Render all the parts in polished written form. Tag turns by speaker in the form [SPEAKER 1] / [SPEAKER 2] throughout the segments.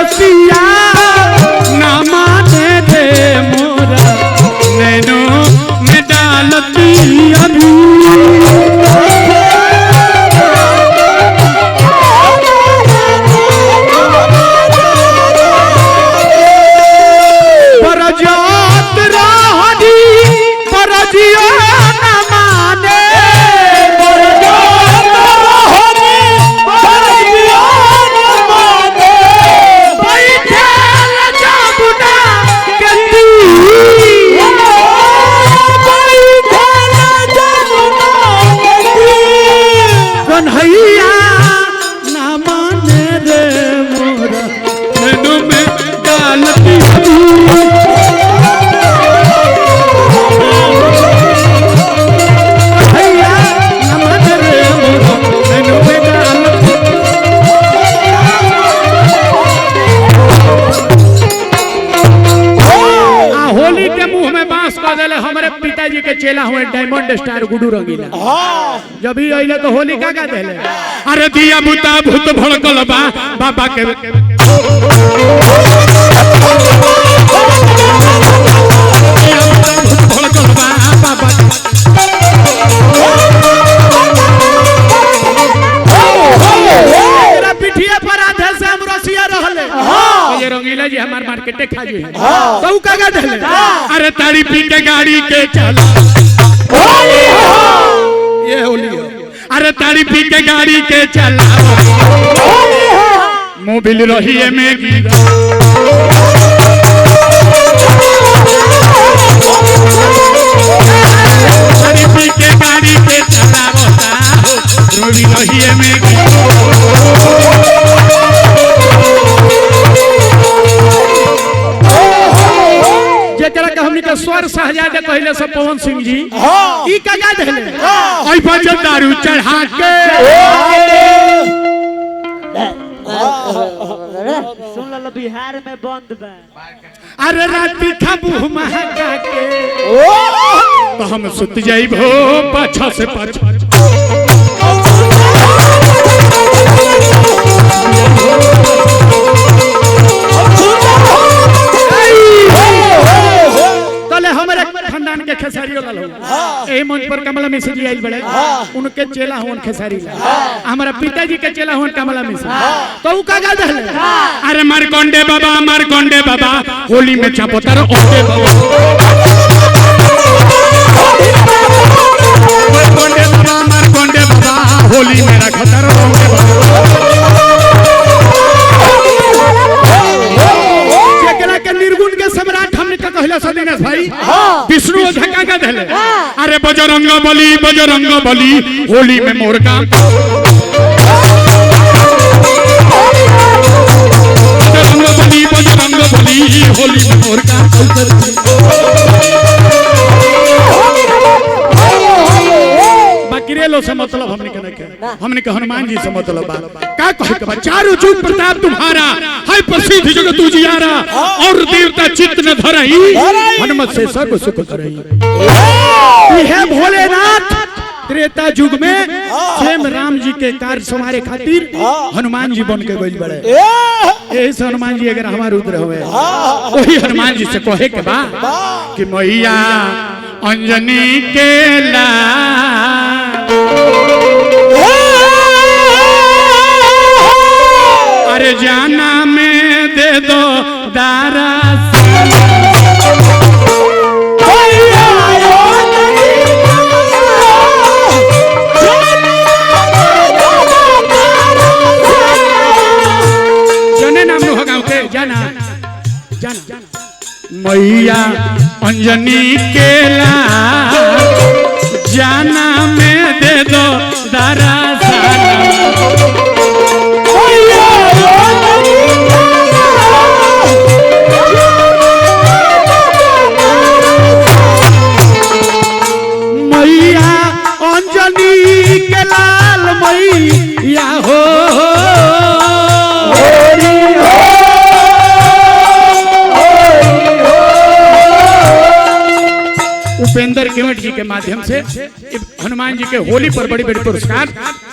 [SPEAKER 1] बतिया ना माने रे मोरा नैनो में डालती अभी चेला हुए डायमंड स्टार गुडू रंगीला जब भी अइले तो होली का देले अरे दिया बुता भूत भड़कल बा बाबा के भड़कल बा बाबा तेरा पिठिया पर आधे से हम रसिया रहले ये रंगीला जी हमार मार्केटे खा जी तो का देले अरे तारी पी के गाड़ी के चला ये होली अरे तारी पी के गाड़ी के चला मोबिल रही है मैगी तारी पी के गाड़ी के चला मोबिल रही है मैगी हमनी के स्वर शहजादे कहले सब पवन सिंह जी ई का याद है ओइ पर दारू चढ़ा के
[SPEAKER 2] सुन लो बिहार में बंद बा
[SPEAKER 1] अरे राती खाबू महका के तो हम सुत जाइबो पाछा से पाछा हमारे खानदान के खेसारी ए मंच पर कमला मिश्र जी आइल बड़े उनके चेला होन खेसारी हमारा पिताजी के चेला होन कमला मिश्र तो उ का गाद है अरे मारकंडे बाबा होली में चापोतर ओके बाबा मारकंडे बाबा होली में रखतर ओके बाबा निर्गुण के सम्राट हमने का कहला सदीनेश भाई विष्णु झका का देले अरे बजरंग बली होली में मोरका बजरंग बली होली में मोरका गिरेलो से मतलब हमने के हनुमान जी से मतलब का कहे के चारों जुग प्रताप तुम्हारा है प्रसिद्ध जगत उजियारा और देवता चित्त न धरई हनुमत से सर्व सुख करई यह भोलेनाथ त्रेता युग में स्वयं राम जी के कार्य संवारे खातिर हनुमान जी बन के गइल बड़े ऐसे हनुमान जी अगर हमारे रुद्र हुए वही हनुमान जी से कहे के बा कि मैया अंजनी के ला अरे जाना में दे दो दारा जने नाम लो गाँव के जाना मैया अंजनी के ला जाना में दे दो दारा मैया अंजनी के लाल मैया हो उपेंद्र केवट जी के माध्यम से हनुमान जी के होली पर बड़ी बड़ी पुरस्कार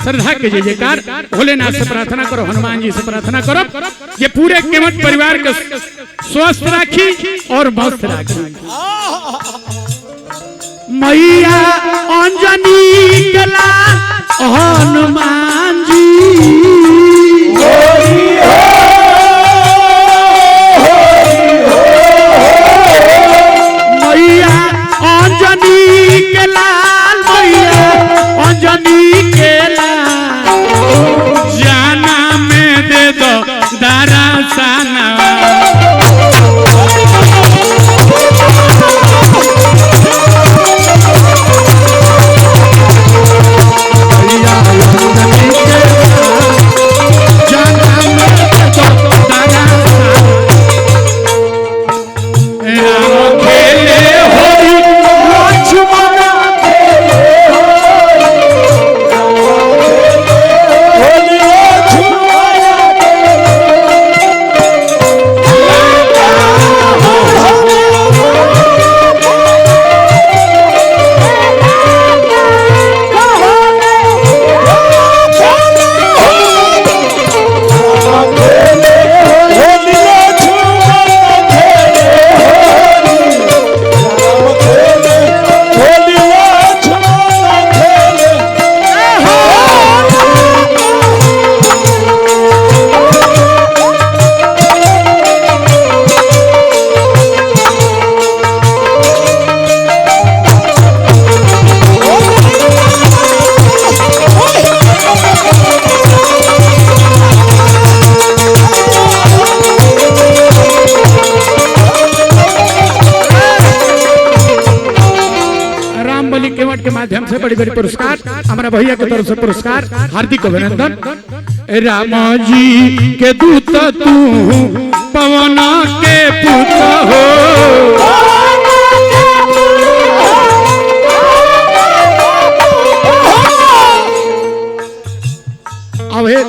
[SPEAKER 1] श्रद्धा के जय जयकार। भोलेनाथ से प्रार्थना करो, हनुमान जी से प्रार्थना करो, ये पूरे केवट परिवार को स्वस्थ राखी और मस्त राखी। मैया अंजनी कला हनुमान जी मैया अंजनी के लाल, मैया अंजनी के लाल, जाना में दे दो दारा साना। के माध्यम से बड़ी बड़ी पुरस्कार हमारा भैया की तरफ से पुरस्कार, हार्दिक अभिनंदन। राम जी के दूत तू पवन के पुत्र हो,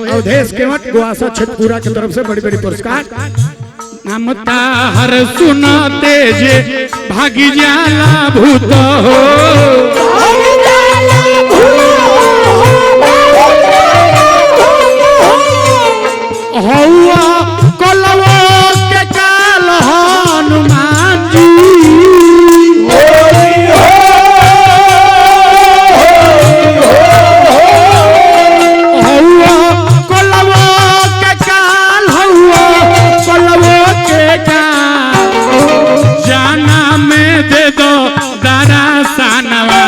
[SPEAKER 1] अवधेश केवट गुआसा छतपुरा की तरफ से बड़ी बड़ी पुरस्कार। नामता हर सुनते जे भागी जाला भूत हो, हौआ कलवा के काल हनुमान जी, हौआ कलवा के काल, हौआ कलवा के काल, जाना में दे दो दारा सानवा।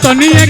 [SPEAKER 1] तनिए